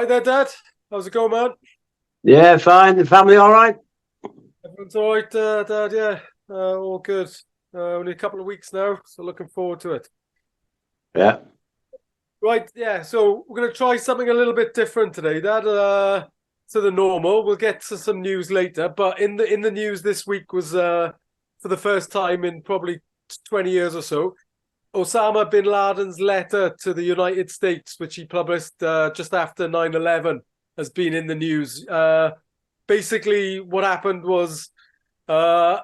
Right there, Dad. How's it going, man? Yeah, fine. The family all right? Everyone's all right, Dad. Yeah, all good. Only a couple of weeks now, so looking forward to it. Yeah. Right, yeah. So we're gonna try something a little bit different today, Dad. To the normal. We'll get to some news later, but in the news this week was for the first time in probably 20 years or so, Osama bin Laden's letter to the United States, which he published just after 9/11, has been in the news. Basically, what happened was uh,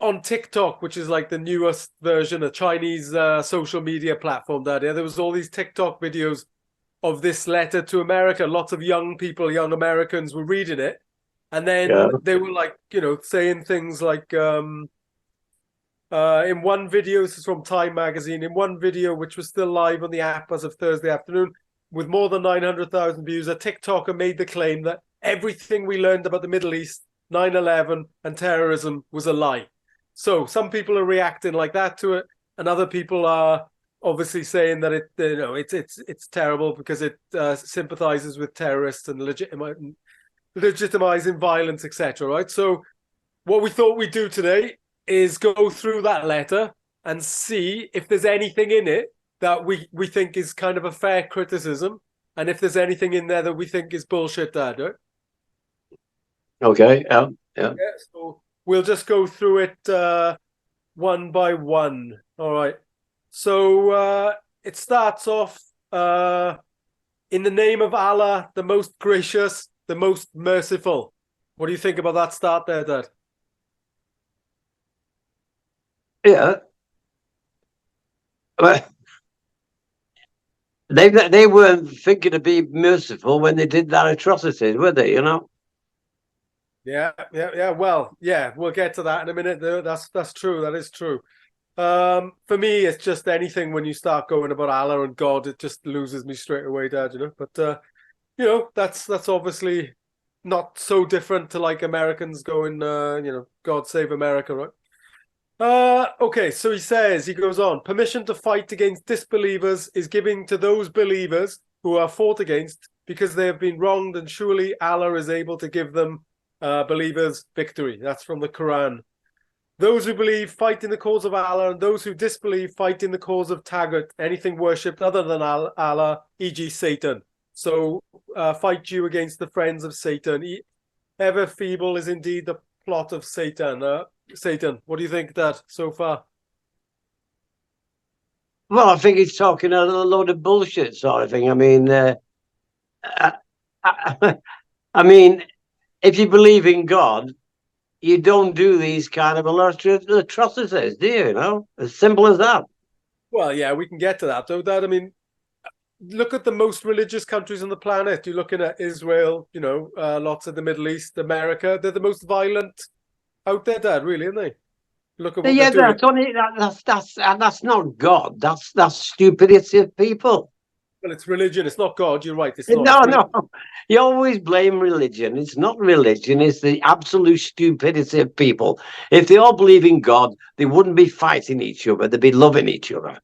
on TikTok, which is like the newest version, a Chinese social media platform, there was all these TikTok videos of this letter to America. Lots of young people, young Americans were reading it. And Yeah. then they were like, saying things like, in one video, this is from Time magazine, in one video, which was still live on the app as of Thursday afternoon, with more than 900,000 views, a TikToker made the claim that everything we learned about the Middle East, 9/11, and terrorism was a lie. So some people are reacting like that to it, and other people are obviously saying that it's terrible because it sympathizes with terrorists and legitimizing violence, etc. Right? So what we thought we'd do today is go through that letter and see if there's anything in it that we think is kind of a fair criticism, and if there's anything in there that we think is bullshit, Dad. Right? Okay. Yeah. Yeah. Yeah, so we'll just go through it one by one. All right. So it starts off in the name of Allah, the most gracious, the most merciful. What do you think about that start there, Dad? Yeah. Well, they weren't thinking to be merciful when they did that atrocity, were they? Yeah. Well, yeah, we'll get to that in a minute. That's true. That is true. For me, it's just anything when you start going about Allah and God, it just loses me straight away, Dad. But that's obviously not so different to like Americans going, God save America, right? Okay, so he goes on, permission to fight against disbelievers is given to those believers who are fought against because they have been wronged, and surely Allah is able to give them, believers, victory. That's from the Quran. Those who believe fight in the cause of Allah, and those who disbelieve fight in the cause of Tagut, anything worshipped other than Allah, e.g. Satan. So fight you against the friends of Satan. Ever feeble is indeed the plot of Satan. Satan, what do you think, Dad, so far? Well, I think he's talking a load of bullshit, sort of thing. I mean, I, I mean, if you believe in God, you don't do these kind of atrocities, do you? As simple as that. Well, yeah, we can get to that, though, Dad. I mean, look at the most religious countries on the planet. You're looking at Israel, lots of the Middle East, America. They're the most violent out there, Dad, really, aren't they? Look at what Yeah, they're doing. that's not God. That's stupidity of people. Well, it's religion. It's not God. You're right. It's not. No, no. You always blame religion. It's not religion. It's the absolute stupidity of people. If they all believe in God, they wouldn't be fighting each other. They'd be loving each other.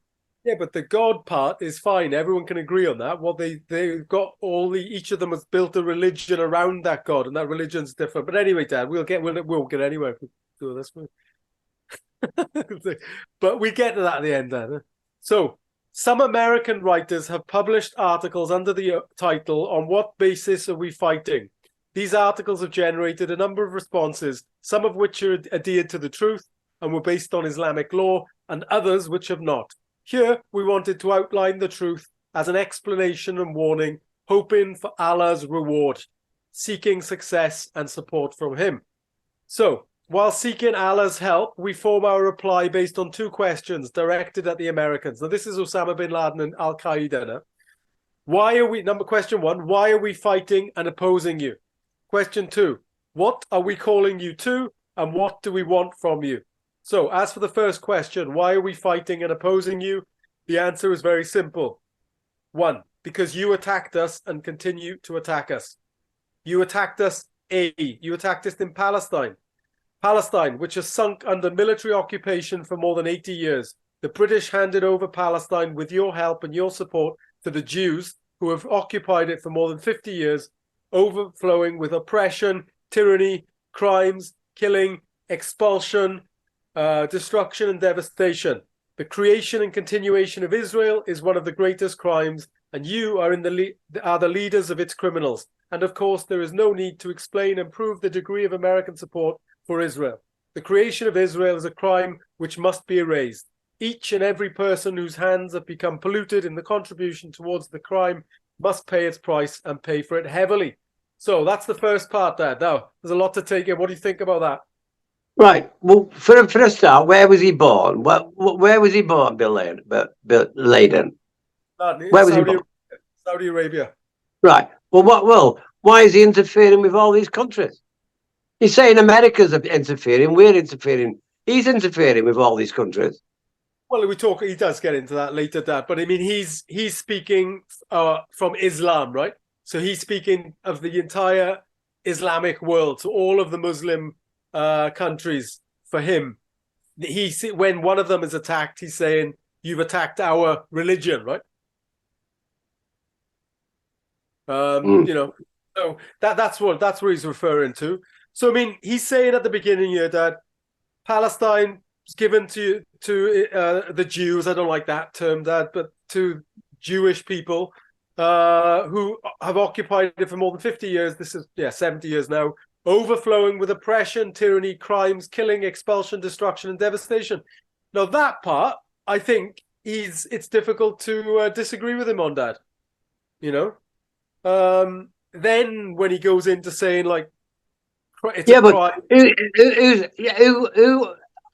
Yeah, but the God part is fine. Everyone can agree on that. Well, they've got each of them has built a religion around that God, and that religion's different. But anyway, Dad, we'll get anywhere if we do this. But we get to that at the end, Dad. So some American writers have published articles under the title, "On What Basis Are We Fighting?" These articles have generated a number of responses, some of which are adhered to the truth and were based on Islamic law, and others which have not. Here, we wanted to outline the truth as an explanation and warning, hoping for Allah's reward, seeking success and support from him. So, while seeking Allah's help, we form our reply based on two questions directed at the Americans. Now, this is Osama bin Laden and Al-Qaeda. Question one, why are we fighting and opposing you? Question two, what are we calling you to, and what do we want from you? So, as for the first question, why are we fighting and opposing you? The answer is very simple. One, because you attacked us and continue to attack us. You attacked us in Palestine. Palestine, which has sunk under military occupation for more than 80 years. The British handed over Palestine with your help and your support to the Jews, who have occupied it for more than 50 years, overflowing with oppression, tyranny, crimes, killing, expulsion, destruction, and devastation. The creation and continuation of Israel is one of the greatest crimes, and you are the leaders of its criminals. And of course, there is no need to explain and prove the degree of American support for Israel. The creation of Israel is a crime which must be erased. Each and every person whose hands have become polluted in the contribution towards the crime must pay its price and pay for it heavily. So that's the first part there. Now, there's a lot to take in. What do you think about that? Right. Well, for a start, where was he born? Where was he born, Bill Laden? Where was he born? Saudi Arabia. Right. Well, why is he interfering with all these countries? He's saying America's interfering, we're interfering. He's interfering with all these countries. Well, he does get into that later, Dad. But I mean, he's speaking from Islam, right? So he's speaking of the entire Islamic world, so all of the Muslim countries. For him, when one of them is attacked, he's saying, "You've attacked our religion," right? You know, so that's what he's referring to. So I mean, he's saying at the beginning here that Palestine is given to the Jews. I don't like that term, Dad, but to Jewish people who have occupied it for more than 50 years. This is 70 years now. Overflowing with oppression, tyranny, crimes, killing, expulsion, destruction, and devastation. Now that part, I think it's difficult to disagree with him on, Dad. You know. Then when he goes into saying like, it's a crime.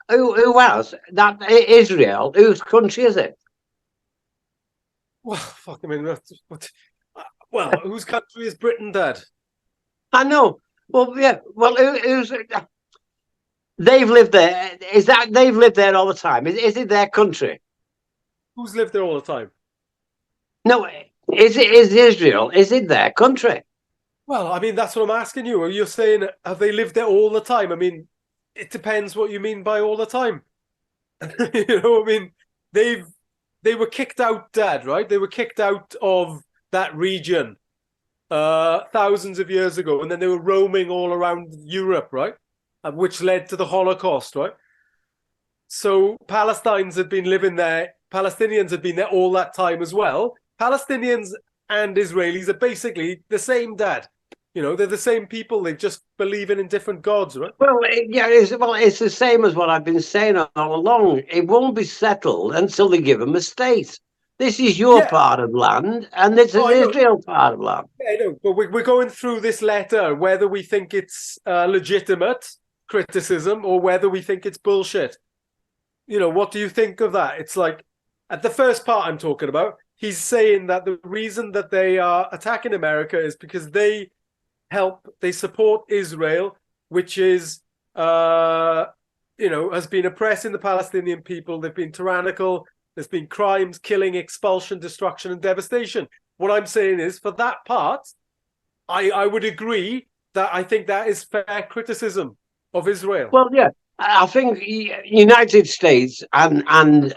Who else? That Israel. Whose country is it? Well, fuck. I mean, well, whose country is Britain, Dad? I know. Well, yeah. Well, who's? They've lived there. They've lived there all the time? Is it their country? Who's lived there all the time? No. Is Israel? Is it their country? Well, I mean, that's what I'm asking you. You're saying, have they lived there all the time? I mean, it depends what you mean by all the time. You know, I mean, they were kicked out, Dad, right? They were kicked out of that region thousands of years ago, and then they were roaming all around Europe, right? Which led to the Holocaust, right? So Palestinians had been living there. Palestinians had been there all that time as well. Palestinians and Israelis are basically the same, Dad. You know, they're the same people. They just believe in different gods, right? Well, yeah, it's the same as what I've been saying all along. It won't be settled until they give them a state. This is your part of land, and this is Israel's part of land. Yeah, I know, but we're going through this letter, whether we think it's legitimate criticism or whether we think it's bullshit. You know, what do you think of that? It's like, at the first part I'm talking about, he's saying that the reason that they are attacking America is because they support Israel, which is, has been oppressing the Palestinian people. They've been tyrannical. There's been crimes, killing, expulsion, destruction, and devastation. What I'm saying is, for that part, I would agree that I think that is fair criticism of Israel. Well, yeah, I think United States and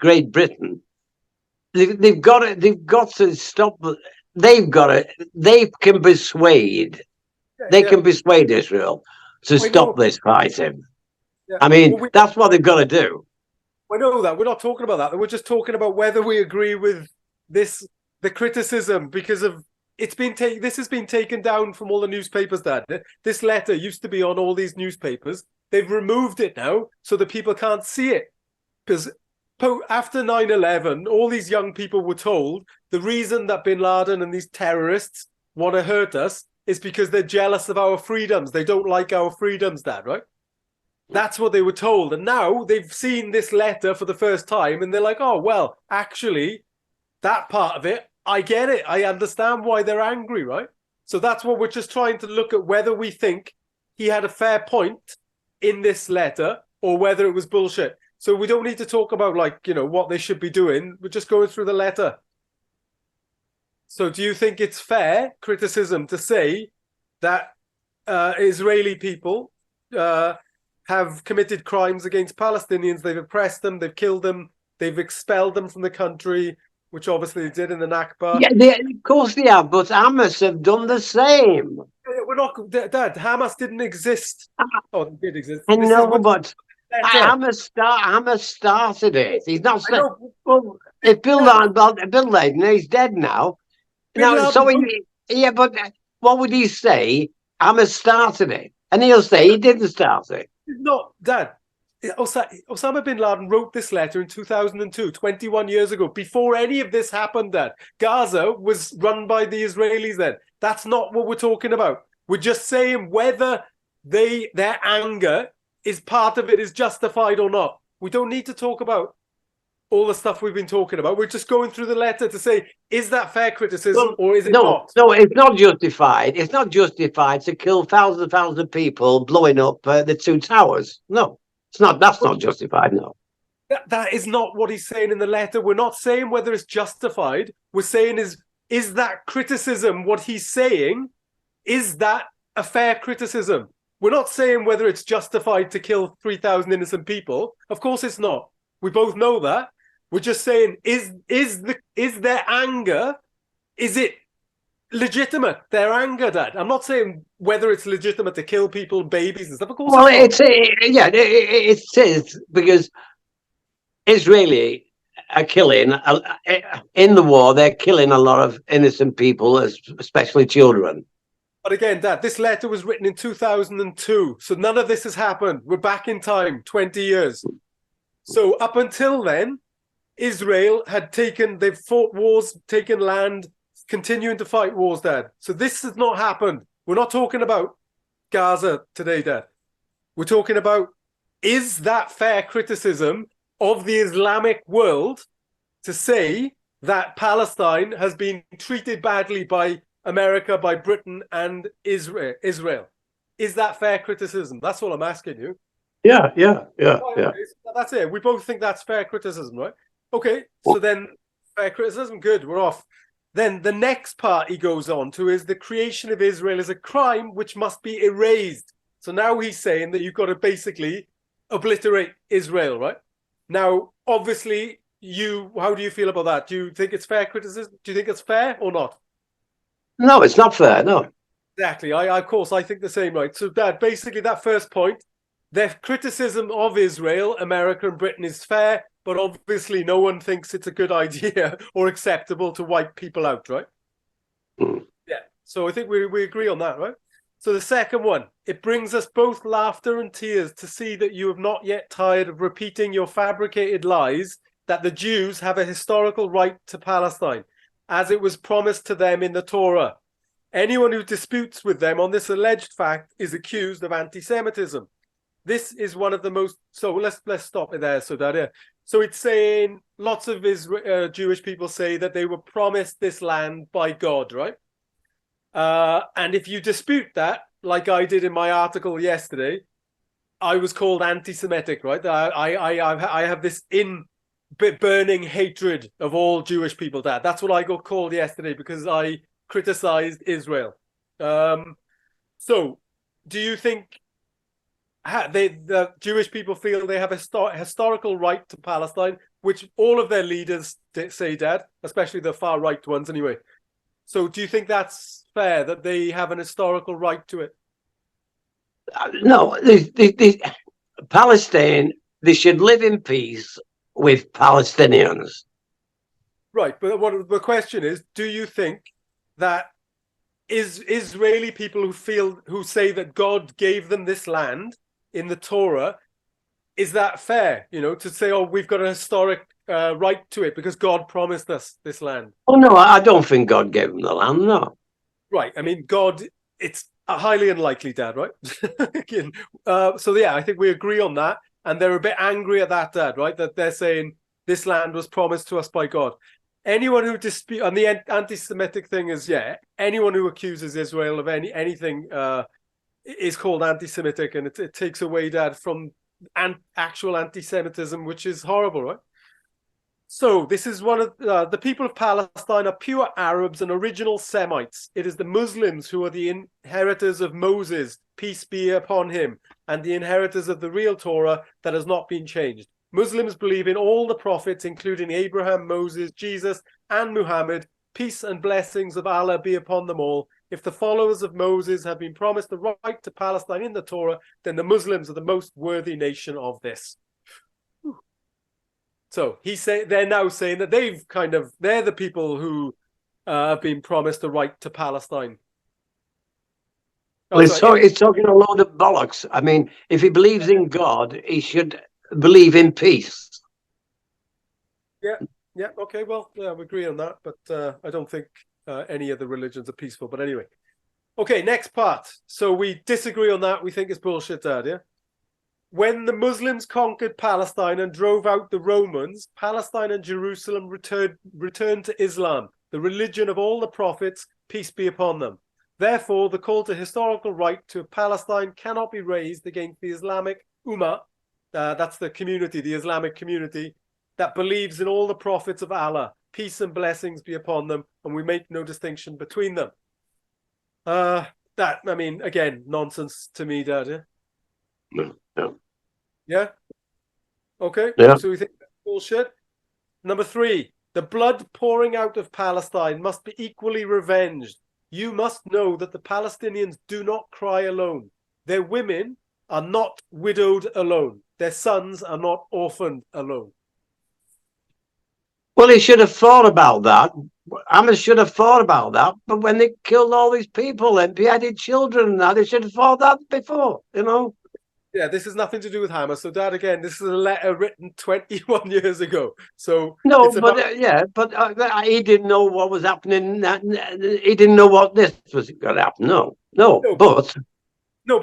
Great Britain, they've got to stop. They can persuade. They can persuade Israel to stop this fighting. Yeah. I mean, that's what they've got to do. We know that. We're not talking about that. We're just talking about whether we agree with the criticism, because of this has been taken down from all the newspapers, Dad. This letter used to be on all these newspapers. They've removed it now so that people can't see it. Because after 9/11, all these young people were told the reason that bin Laden and these terrorists want to hurt us is because they're jealous of our freedoms. They don't like our freedoms, Dad, right? That's what they were told. And now they've seen this letter for the first time and they're like, oh, well, actually, that part of it, I get it. I understand why they're angry, right? So that's what we're just trying to look at, whether we think he had a fair point in this letter or whether it was bullshit. So we don't need to talk about, what they should be doing. We're just going through the letter. So do you think it's fair criticism to say that Israeli people have committed crimes against Palestinians? They've oppressed them, they've killed them, they've expelled them from the country, which obviously they did in the Nakba. Yeah, of course they have, but Hamas have done the same. We're not, Dad. Hamas didn't exist. Oh, it did exist. I This is know, what but letter. Hamas started it. He's not I saying. know. Well, if Bill Laden, he's dead now. Bin Now, so Laden. yeah, but what would he say? Hamas started it, and he'll say he didn't start it. No, Dad. Osama bin Laden wrote this letter in 2002, 21 years ago, before any of this happened, Dad. Gaza was run by the Israelis then. That's not what we're talking about. We're just saying whether their anger is part of it is justified or not. We don't need to talk about all the stuff we've been talking about. We're just going through the letter to say, is that fair criticism or is it not? No, it's not justified. It's not justified to kill thousands of people blowing up the two towers. No, it's not. That's not justified. No. That is not what he's saying in the letter. We're not saying whether it's justified. We're saying is that criticism what he's saying? Is that a fair criticism? We're not saying whether it's justified to kill 3,000 innocent people. Of course it's not. We both know that. We're just saying, is their anger, is it legitimate, their anger, Dad? I'm not saying whether it's legitimate to kill people, babies and stuff. Of course it is, because Israeli are killing, in the war, they're killing a lot of innocent people, especially children. But again, Dad, this letter was written in 2002, so none of this has happened. We're back in time, 20 years. So up until then, Israel they've fought wars, taken land, continuing to fight wars, Dad. So this has not happened. We're not talking about Gaza today, Dad. We're talking about, is that fair criticism of the Islamic world to say that Palestine has been treated badly by America, by Britain and Israel? Is that fair criticism? That's all I'm asking you. Yeah. That's it. We both think that's fair criticism, right? Okay, so then fair criticism, good, we're off. Then the next part he goes on to is the creation of Israel is a crime which must be erased. So now he's saying that you've got to basically obliterate Israel, right? Now, obviously, how do you feel about that? Do you think it's fair criticism? Do you think it's fair or not? No, it's not fair, no. Exactly, of course, I think the same, right? So, Dad, basically that first point, their criticism of Israel, America and Britain is fair, but obviously no one thinks it's a good idea or acceptable to wipe people out, right? Yeah, so I think we agree on that, right? So the second one, it brings us both laughter and tears to see that you have not yet tired of repeating your fabricated lies that the Jews have a historical right to Palestine, as it was promised to them in the Torah. Anyone who disputes with them on this alleged fact is accused of anti-Semitism. This is one of the most. So let's stop it there. So that so it's saying lots of Jewish people say that they were promised this land by God, right? And if you dispute that, like I did in my article yesterday, I was called anti-Semitic, right? I have this burning hatred of all Jewish people. That's what I got called yesterday because I criticized Israel. So, do you think the Jewish people feel they have a historical right to Palestine, which all of their leaders say, Dad, especially the far right ones anyway? So do you think that's fair, that they have an historical right to it? No, Palestine, they should live in peace with Palestinians. Right, but what the question is, do you think that Israeli people who say that God gave them this land in the Torah, is that fair, to say, oh, we've got a historic right to it because God promised us this land? Oh, no, I don't think God gave them the land, no. Right, I mean, God, it's highly unlikely, Dad, right? So, yeah, I think we agree on that. And they're a bit angry at that, Dad, right? That they're saying this land was promised to us by God. Anyone who dispute, and the anti-Semitic thing is, anyone who accuses Israel of anything is called anti-Semitic, and it takes away, Dad, from actual anti-Semitism, which is horrible, right? So this is one of the people of Palestine are pure Arabs and original Semites. It is the Muslims who are the inheritors of Moses, peace be upon him, and the inheritors of the real Torah that has not been changed. Muslims believe in all the prophets, including Abraham, Moses, Jesus, and Muhammad, peace and blessings of Allah be upon them all. If the followers of Moses have been promised the right to Palestine in the Torah, then the Muslims are the most worthy nation of this. So they're now saying that they're the people who have been promised the right to Palestine. Well, it's talking a load of bollocks. I mean, if he believes in God, he should believe in peace. Yeah, okay, well, yeah, we agree on that, but I don't think any of the religions are peaceful. But anyway. Okay, next part. So we disagree on that. We think it's bullshit, Dad, yeah? When the Muslims conquered Palestine and drove out the Romans, Palestine and Jerusalem returned to Islam, the religion of all the prophets, peace be upon them. Therefore, the call to historical right to Palestine cannot be raised against the Islamic Ummah, that's the community, the Islamic community, that believes in all the prophets of Allah, peace and blessings be upon them, and we make no distinction between them. That, I mean, again, nonsense to me, Dad, yeah? Yeah? Okay, yeah. So we think that's bullshit. Number 3, the blood pouring out of Palestine must be equally revenged. You must know that the Palestinians do not cry alone. Their women are not widowed alone. Their sons are not orphaned alone. Well, he should have thought about that. Hamas should have thought about that. But when they killed all these people and beheaded children, now they should have thought that before, you know? Yeah, this has nothing to do with Hamas. So, Dad, again, this is a letter written 21 years ago. So no, it's about... but he didn't know what was happening. He didn't know what this was going to happen. No, but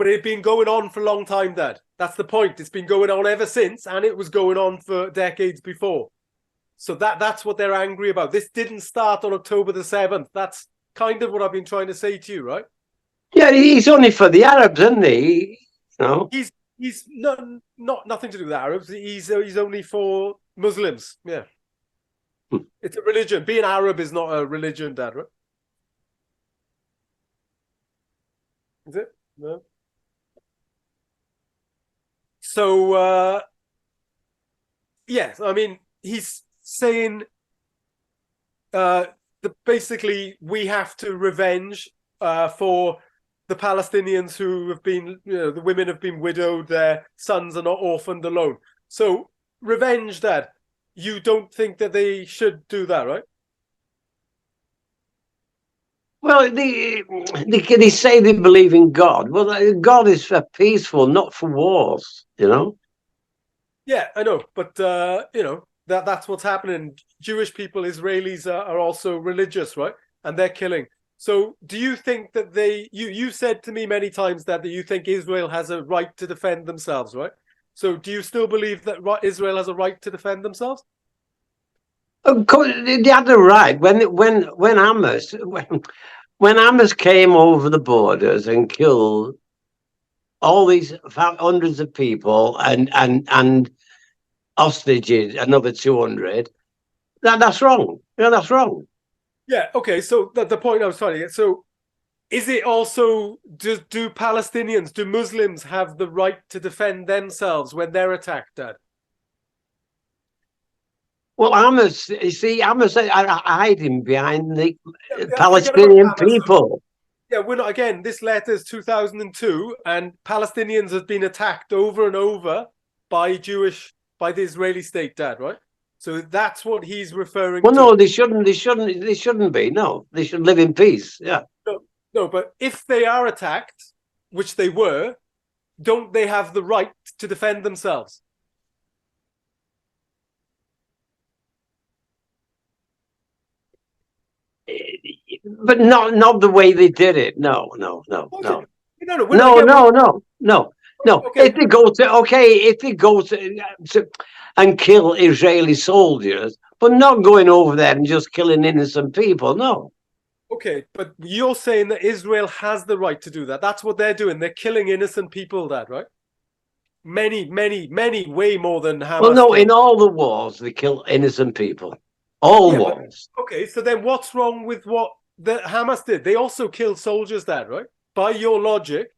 it's been going on for a long time, Dad. That's the point. It's been going on ever since, and it was going on for decades before. So that's what they're angry about. This didn't start on October the 7th. That's kind of what I've been trying to say to you, right? Yeah, he's only for the Arabs, isn't he? No, he's not nothing to do with Arabs. He's only for Muslims. Yeah, It's a religion. Being Arab is not a religion, Dad, right? Is it? No. So yes, I mean, he's saying that basically we have to revenge for the Palestinians who have been, the women have been widowed, their sons are not orphaned alone. So revenge, Dad, you don't think that they should do that, right? Well, they say they believe in God. Well, God is for peaceful, not for wars, you know? Yeah, I know, but that's what's happening. Jewish people, Israelis are also religious, right? And they're killing. So do you think that you said to me many times that you think Israel has a right to defend themselves, right? So do you still believe that Israel has a right to defend themselves? Of course, they had the right. When Hamas came over the borders and killed all these hundreds of people and hostages, another 200, that's wrong. That's wrong. Yeah, okay, so the point I was trying to get, so is it also, do Palestinians, do Muslims have the right to defend themselves when they're attacked, Dad? Well, Hamas, you see, Hamas are hiding behind the Palestinian people. Yeah, we're not, again, this letter is 2002, and Palestinians have been attacked over and over by the Israeli state, Dad, right? So that's what he's referring to. Well, no, they shouldn't be. No, they should live in peace. Yeah. No, but if they are attacked, which they were, don't they have the right to defend themselves? But not the way they did it. No. Okay. No. Okay. If they go to and kill Israeli soldiers, but not going over there and just killing innocent people, no. Okay, but you're saying that Israel has the right to do that. That's what they're doing. They're killing innocent people, Dad, right? Many, way more than Hamas. Well, no, in all the wars, they kill innocent people. All wars. Okay, so then what's wrong with what the Hamas did? They also killed soldiers, Dad, right? By your logic,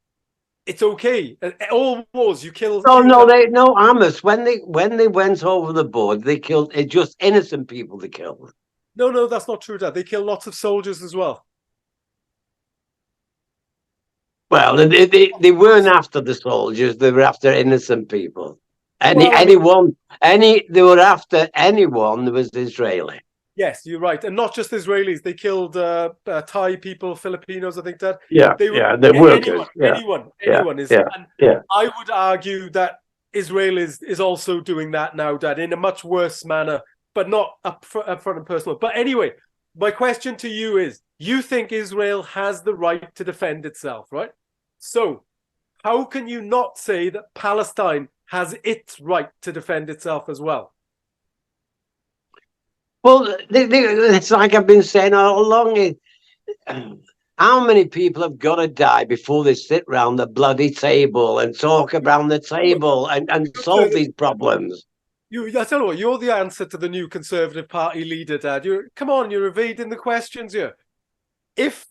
it's okay. All wars, you kill. Hamas. When they went over the board, they killed just innocent people. They killed. No, that's not true, Dad. They kill lots of soldiers as well. Well, they weren't after the soldiers; they were after innocent people. Well, I mean, They were after anyone that was Israeli. yes, you're right, and not just Israelis. They killed Thai people, Filipinos. I think that Yeah, they were yeah, the workers. anyone is. Yeah, And yeah. I would argue that Israel is also doing that now, Dad, in a much worse manner, but not upfront and personal. But anyway, my question to you is: you think Israel has the right to defend itself, right? So, how can you not say that Palestine has its right to defend itself as well? Well, it's like I've been saying all along. How many people have got to die before they sit round the bloody table and talk around the table and solve these problems? I tell you what, you're the answer to the new Conservative Party leader, Dad. You're evading the questions here. If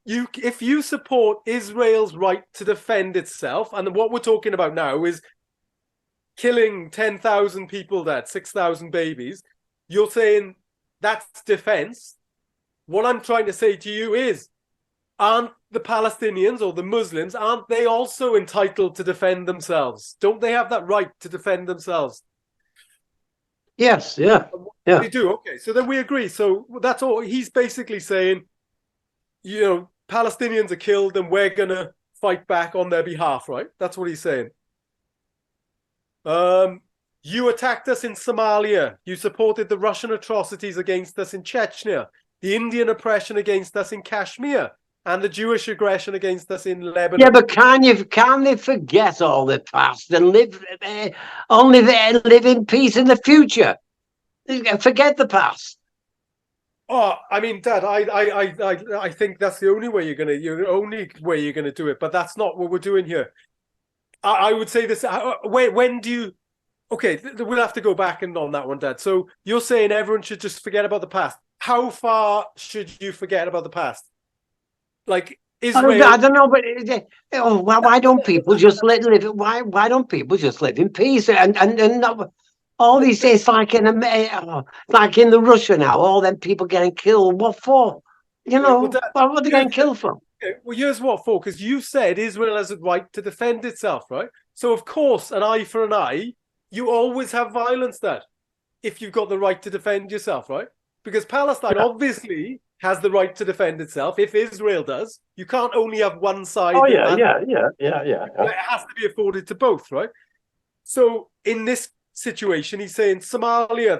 you support Israel's right to defend itself, and what we're talking about now is killing 10,000 people, Dad, 6,000 babies, you're saying that's defense. What I'm trying to say to you is, aren't the Palestinians or the Muslims, aren't they also entitled to defend themselves? Don't they have that right to defend themselves? Yes, yeah. They do. Okay, so then we agree. So that's all. He's basically saying, Palestinians are killed and we're going to fight back on their behalf, right? That's what he's saying. You attacked us in Somalia. You supported the Russian atrocities against us in Chechnya, the Indian oppression against us in Kashmir, and the Jewish aggression against us in Lebanon. Yeah, but can they forget all the past and live in peace in the future? Forget the past. Oh, I mean, Dad, I think that's the only way you're gonna do it. But that's not what we're doing here. I would say this. When do you? Okay, we'll have to go back and on that one, Dad. So you're saying everyone should just forget about the past. How far should you forget about the past? Like Israel. I don't know, but why don't people just live? Why don't people just live in peace and not all these days like in the Russia now? All them people getting killed. What for? Well, Dad, what are they getting killed for? Okay, well, here's what for. Because you said Israel has a right to defend itself, right? So of course, an eye for an eye. You always have violence, Dad, if you've got the right to defend yourself, right? Because Palestine obviously has the right to defend itself. If Israel does, you can't only have one side. Oh yeah. It has to be afforded to both, right? So in this situation, he's saying Somalia.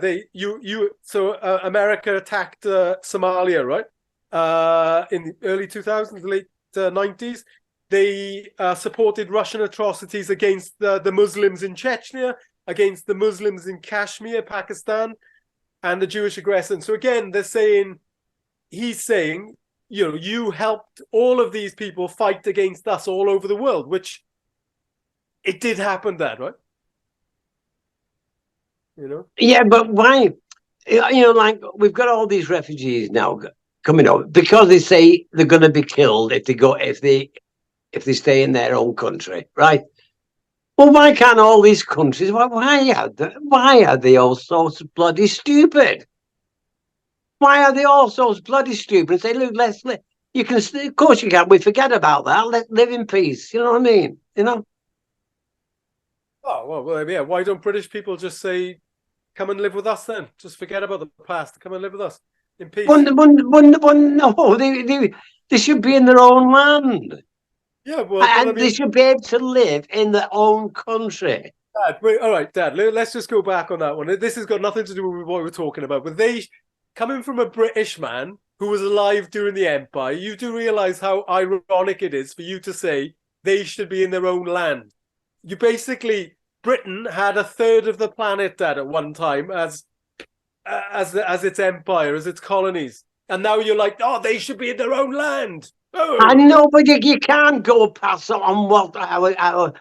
America attacked Somalia, right? In the early 2000s, late 90s. They supported Russian atrocities against the Muslims in Chechnya, against the Muslims in Kashmir, Pakistan, and the Jewish aggression. So again, he's saying, you helped all of these people fight against us all over the world, which it did happen, Dad, right? Yeah, but why? Like we've got all these refugees now coming over because they say they're going to be killed if they stay in their own country, right? Well, why can't all these countries? Why are they all so bloody stupid? Why are they all so bloody stupid? And say, look, let's live. You can, of course, you can. We forget about that. Let's live in peace. You know what I mean? Oh well, yeah. Why don't British people just say, "Come and live with us"? Then just forget about the past. Come and live with us in peace. No, they should be in their own land. Yeah, well, and they should be able to live in their own country. Dad, all right, Dad, let's just go back on that one. This has got nothing to do with what we're talking about. But coming from a British man who was alive during the Empire, you do realize how ironic it is for you to say they should be in their own land. Britain had a third of the planet, Dad, at one time as its empire, as its colonies. And now you're like, oh, they should be in their own land. Oh. I know, but you can't go past on what our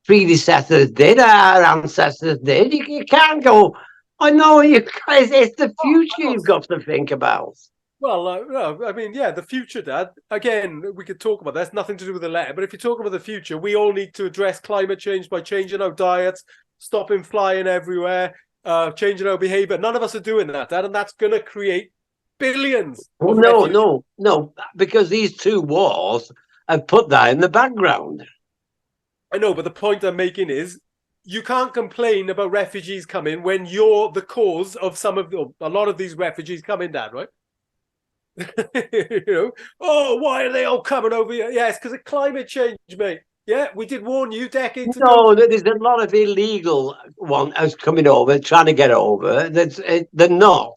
predecessors did, our ancestors did. You can't go. I know it's the future you've got to think about. Well, I mean, yeah, the future, Dad. Again, we could talk about that. That's nothing to do with the letter. But if you talk about the future, we all need to address climate change by changing our diets, stopping flying everywhere, changing our behavior. None of us are doing that, Dad, and that's going to create billions Well, of no, refugees. no, no, because these two wars have put that in the background. I know, but the point I'm making is you can't complain about refugees coming when you're the cause of a lot of these refugees coming, Dad, right? You know, oh, why are they all coming over here? Yes, because of climate change, mate. Yeah, we did warn you decades ago. No, there's a lot of illegal ones coming over, trying to get over. They're not.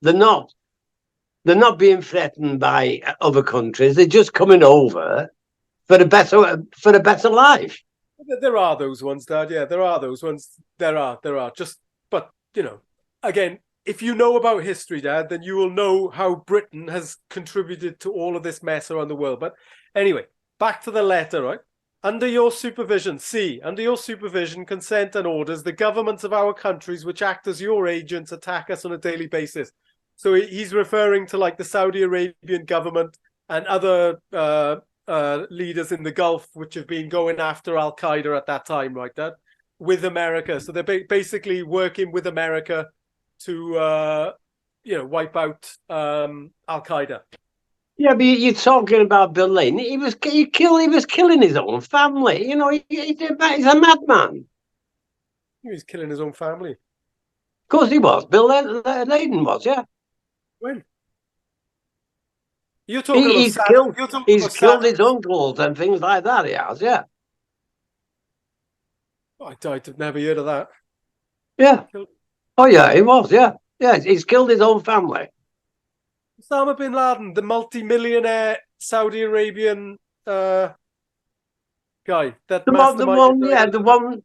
They're not. They're not being threatened by other countries. They're just coming over for a better life. There are those ones, Dad. Yeah, there are those ones. There are. Just, but again, if you know about history, Dad, then you will know how Britain has contributed to all of this mess around the world. But anyway, back to the letter, right? Under your supervision, under your supervision, consent, and orders, the governments of our countries, which act as your agents, attack us on a daily basis. So he's referring to like the Saudi Arabian government and other leaders in the Gulf, which have been going after Al Qaeda at that time, right? That with America, so they're basically working with America to wipe out Al Qaeda. Yeah, but you're talking about Bill Laden. He was killing his own family. You know, he's a madman. He was killing his own family. Of course he was. Bill Laden was, yeah. When? You're talking about He's killed his uncles and things like that. He has, yeah. I've never heard of that. Yeah. Oh yeah, he was, yeah. Yeah, he's killed his own family. Osama bin Laden, the multi-millionaire Saudi Arabian guy. The one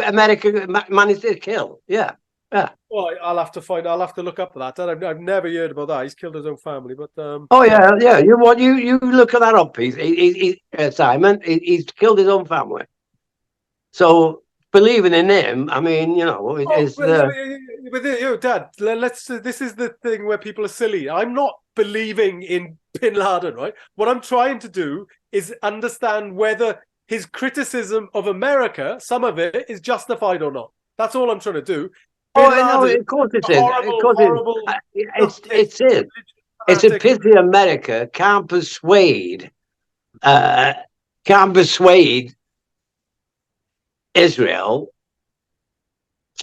America managed to kill. Yeah. Yeah. Well, I'll have to look up that. I've never heard about that. He's killed his own family, but oh yeah. You look at that up. Simon. He's killed his own family. So believing in him, I mean, Dad. This is the thing where people are silly. I'm not believing in Bin Laden, right? What I'm trying to do is understand whether his criticism of America, some of it, is justified or not. That's all I'm trying to do. Oh, no, of course it is. Horrible. It is. It's a pity America can't persuade Israel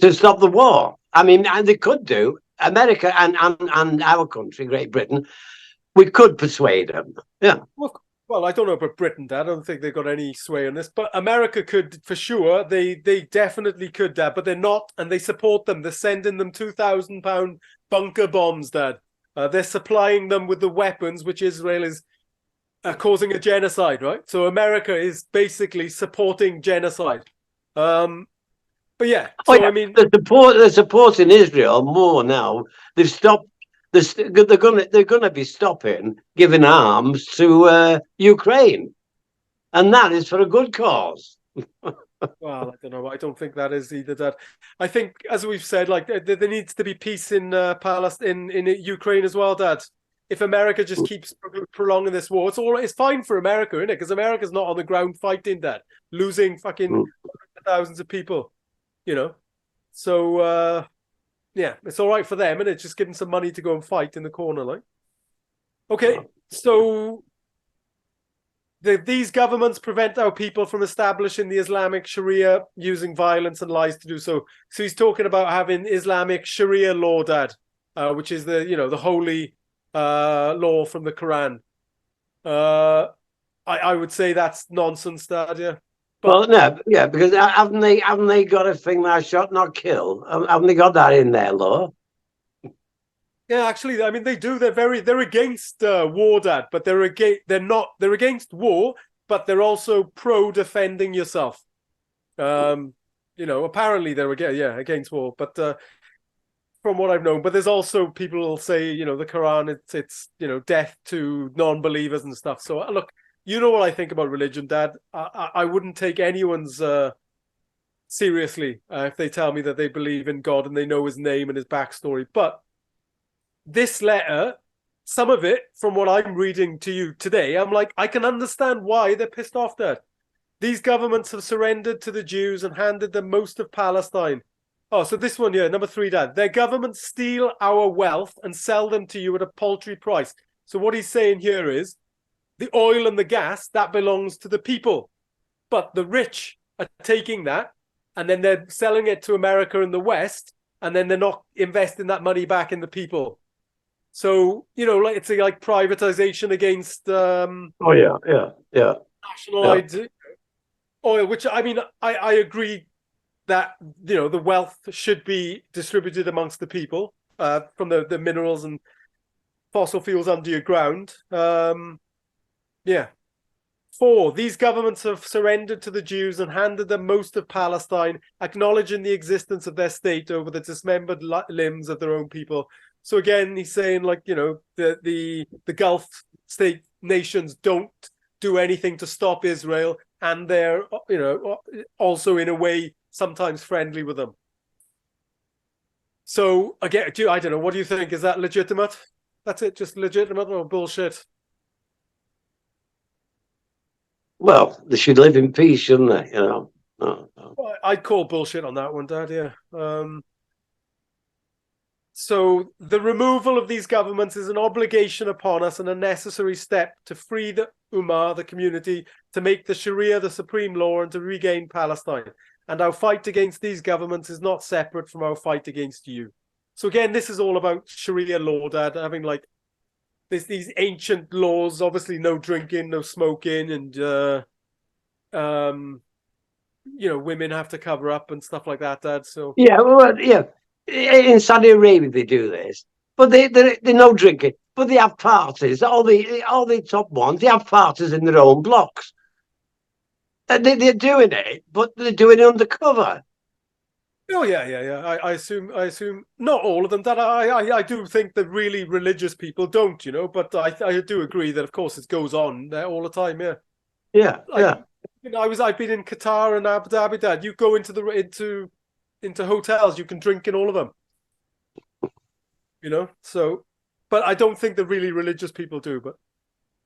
to stop the war. I mean, and they could do. America and our country, Great Britain, we could persuade them. Yeah. Well, I don't know about Britain, Dad. I don't think they've got any sway on this, but America could for sure. They definitely could, Dad, but they're not, and they support them. They're sending them £2,000 bunker bombs, Dad. They're supplying them with the weapons which Israel is causing a genocide, right? So America is basically supporting genocide. But yeah, so I mean, they're supporting Israel more now. They've stopped. They're gonna be stopping giving arms to Ukraine, and that is for a good cause. Well, I don't know. I don't think that is either. That I think, as we've said, like there needs to be peace in Palestine, in Ukraine as well, Dad. If America just keeps prolonging this war, it's fine for America, isn't it? Because America's not on the ground fighting, Dad, losing fucking thousands of people. So yeah, it's all right for them, and it's just giving some money to go and fight in the corner, like. Okay, so these governments prevent our people from establishing the Islamic Sharia using violence and lies to do so. So he's talking about having Islamic Sharia law, Dad, which is the holy law from the Quran. I would say that's nonsense, Dad. Yeah. Well, no, yeah, because haven't they got a thing that shot not kill? Haven't they got that in their law? Yeah, actually, I mean they do. They're against war, Dad, but they're against war, but they're also pro defending yourself. Apparently they're against war, but from what I've known, but there's also people say the Quran it's death to non-believers and stuff. So look. You know what I think about religion, Dad. I wouldn't take anyone's seriously if they tell me that they believe in God and they know his name and his backstory. But this letter, some of it, from what I'm reading to you today, I'm like, I can understand why they're pissed off, Dad. These governments have surrendered to the Jews and handed them most of Palestine. Oh, so this one here, number 3, Dad. Their governments steal our wealth and sell them to you at a paltry price. So what he's saying here is the oil and the gas, that belongs to the people. But the rich are taking that and then they're selling it to America and the West, and then they're not investing that money back in the people. So, you know, like it's like privatization against Oh yeah. national oil, which I mean, I agree that, you know, the wealth should be distributed amongst the people from the minerals and fossil fuels under your ground. Yeah. 4, these governments have surrendered to the Jews and handed them most of Palestine, acknowledging the existence of their state over the dismembered limbs of their own people. So again, he's saying, like, you know, the Gulf state nations don't do anything to stop Israel, and they're, you know, also in a way sometimes friendly with them. So again, I don't know, what do you think? Is that legitimate? That's it, just legitimate or bullshit? Well, they should live in peace, shouldn't they? You know. Well, I'd call bullshit on that one, Dad. Yeah. So the removal of these governments is an obligation upon us and a necessary step to free the Ummah, the community, to make the Sharia the supreme law and to regain Palestine. And our fight against these governments is not separate from our fight against you. So again, this is all about Sharia law, Dad, having like these ancient laws, obviously no drinking, no smoking, and you know, women have to cover up and stuff like that, Dad. So Yeah, well, yeah. In Saudi Arabia they do this, but they're no drinking. But they have parties. All the top ones, they have parties in their own blocks. And they're doing it, but they're doing it undercover. oh yeah. I assume not all of them. That I do think that really religious people don't, you know. But I do agree that of course it goes on there all the time. Yeah. Yeah, Like, yeah. you know, I've been in Qatar and Abu Dhabi, Dad. You go into hotels, you can drink in all of them. You know, so, but I don't think the really religious people do. But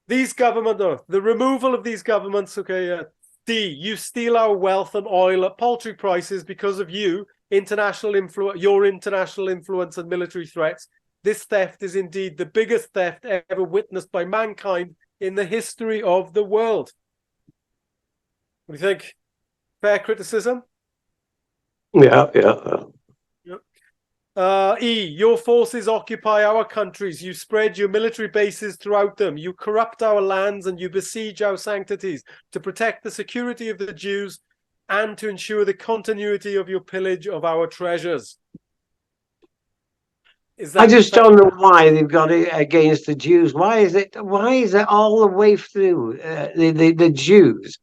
these the removal of these governments, okay. D, you steal our wealth and oil at paltry prices because of your international influence and military threats. This theft is indeed the biggest theft ever witnessed by mankind in the history of the world. What do you think? Fair criticism? Yeah. E, your forces occupy our countries. You spread your military bases throughout them. You corrupt our lands and you besiege our sanctities to protect the security of the Jews and to ensure the continuity of your pillage of our treasures. I just don't know why they've got it against the Jews. Why is it all the way through the Jews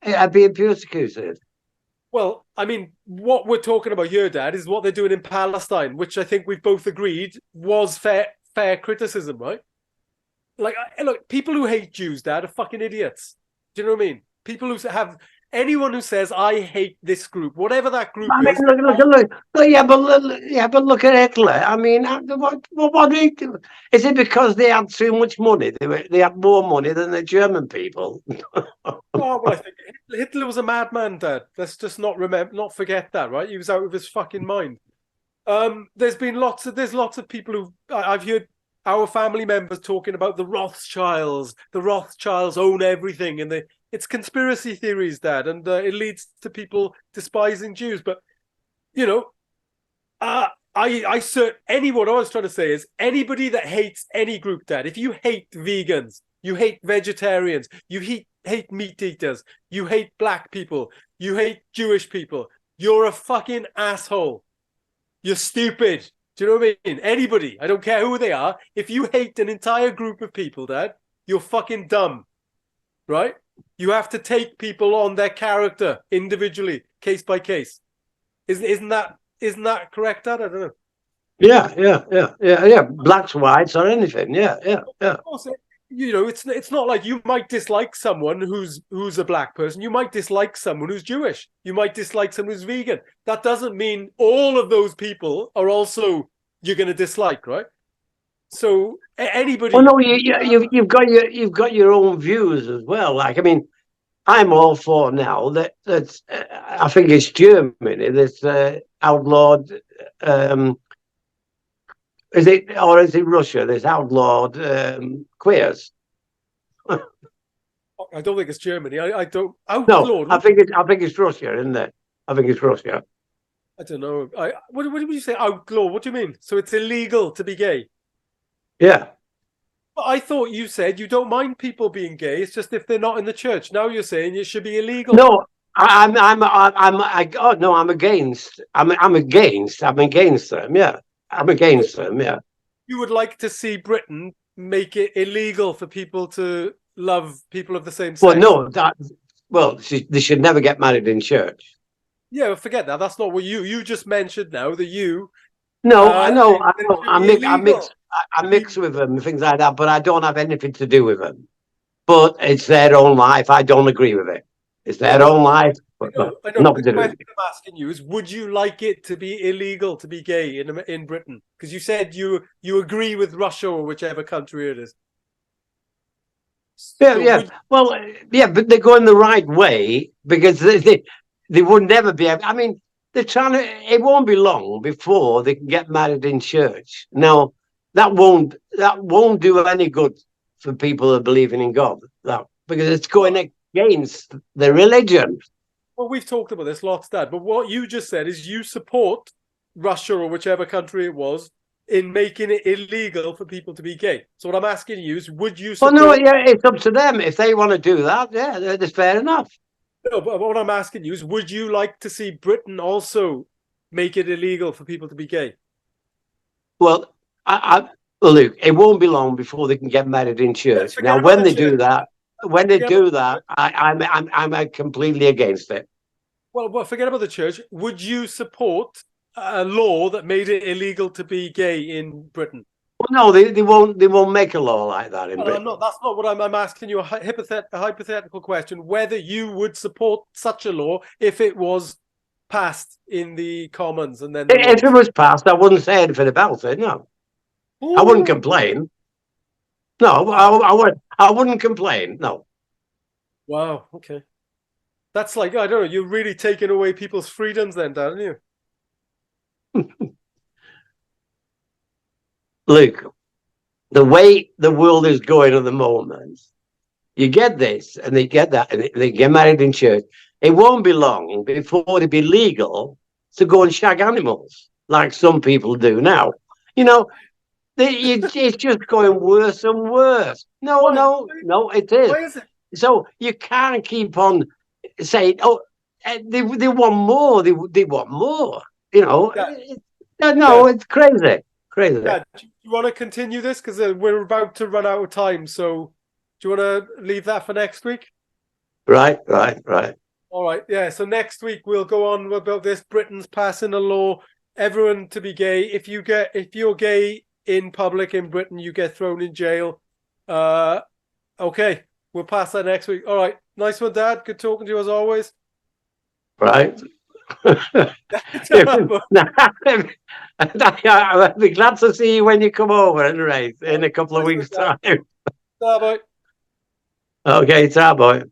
are being persecuted? Well, I mean, what we're talking about here, Dad, is what they're doing in Palestine, which I think we've both agreed was fair criticism, right? Like, look, people who hate Jews, Dad, are fucking idiots. Do you know what I mean? People who have anyone who says I hate this group, whatever that group I mean, is. look, yeah, but look at Hitler. I mean, what do you do? Is it because they had too much money? They had more money than the German people. Oh, well, I think Hitler was a madman, Dad. Let's just not forget that, right? He was out of his fucking mind. There's lots of people who I've heard our family members talking about the Rothschilds. The Rothschilds own everything, and it's conspiracy theories, Dad, and it leads to people despising Jews. But you know, anyone. What I was trying to say is anybody that hates any group, Dad. If you hate vegans, you hate vegetarians, you hate meat eaters, you hate black people, you hate Jewish people, you're a fucking asshole. You're stupid. Do you know what I mean? Anybody, I don't care who they are. If you hate an entire group of people, Dad, you're fucking dumb, right? You have to take people on their character individually, case by case. Isn't that correct, Dad? I don't know. Yeah. Blacks, whites, or anything. Yeah. Of course, you know, it's not like you might dislike someone who's a black person. You might dislike someone who's Jewish. You might dislike someone who's vegan. That doesn't mean all of those people are also you're going to dislike, right? So anybody. Well, no, you've got your own views as well. Like, I mean, I'm all for now that's I think it's Germany that's outlawed. Is it, or is it Russia that's outlawed queers? I don't think it's Germany. I don't No, outlawed. I think it's Russia, isn't it? I think it's Russia. I don't know. What do you say outlaw? What do you mean? So it's illegal to be gay? Yeah. But I thought you said you don't mind people being gay. It's just if they're not in the church. Now you're saying it should be illegal. No, oh no, I'm against. I'm against them. Yeah, I'm against them. Yeah. You would like to see Britain make it illegal for people to love people of the same sex. Well, no, they should never get married in church. Yeah, forget that. That's not what you just mentioned. Now that you. No, I know. I mix illegal. with them and things like that, but I don't have anything to do with them. But it's their own life. I don't agree with it. It's their own life. I know. Nothing The to do with question it. I'm asking you is: would you like it to be illegal to be gay in Britain? Because you said you agree with Russia or whichever country it is. Yeah, So yeah. Well, yeah, but they're going the right way because they would never be able. I mean, they're trying to. It won't be long before they can get married in church. Now, that won't do any good for people that are believing in God. That because it's going against the religion. Well, we've talked about this lots, Dad. But what you just said is you support Russia or whichever country it was in making it illegal for people to be gay. So what I'm asking you is, would you Well, support? no, yeah, it's up to them if they want to do that. Yeah, that's fair enough. No, but what I'm asking you is, would you like to see Britain also make it illegal for people to be gay? Well, well, look, it won't be long before they can get married in church. Now, when they do that, I'm completely against it. Well, forget about the church. Would you support a law that made it illegal to be gay in Britain? Well, no, they won't make a law like that in Britain. That's not what I'm asking you. A hypothetical question: whether you would support such a law if it was passed in the Commons and then If it was passed, I wouldn't say anything about it. No, I wouldn't complain. No, I wouldn't complain. No. Wow. Okay. That's like, I don't know. You're really taking away people's freedoms, then, aren't you? Look, the way the world is going at the moment, you get this and they get that and they get married in church. It won't be long before it be legal to go and shag animals like some people do now. You know, it's just going worse and worse. No, it is. Why is it? So you can't keep on saying, "Oh, they want more. They want more." You know, it's crazy. Yeah, do you want to continue this? Because we're about to run out of time. So do you want to leave that for next week? Right. All right. Yeah. So next week we'll go on about this. Britain's passing a law, everyone to be gay. If you're gay in public in Britain, you get thrown in jail. Okay. We'll pass that next week. All right. Nice one, Dad. Good talking to you as always. Right. I'll be glad to see you when you come over, anyway, in a couple of weeks' time. Bye, boy. Okay, ta boy.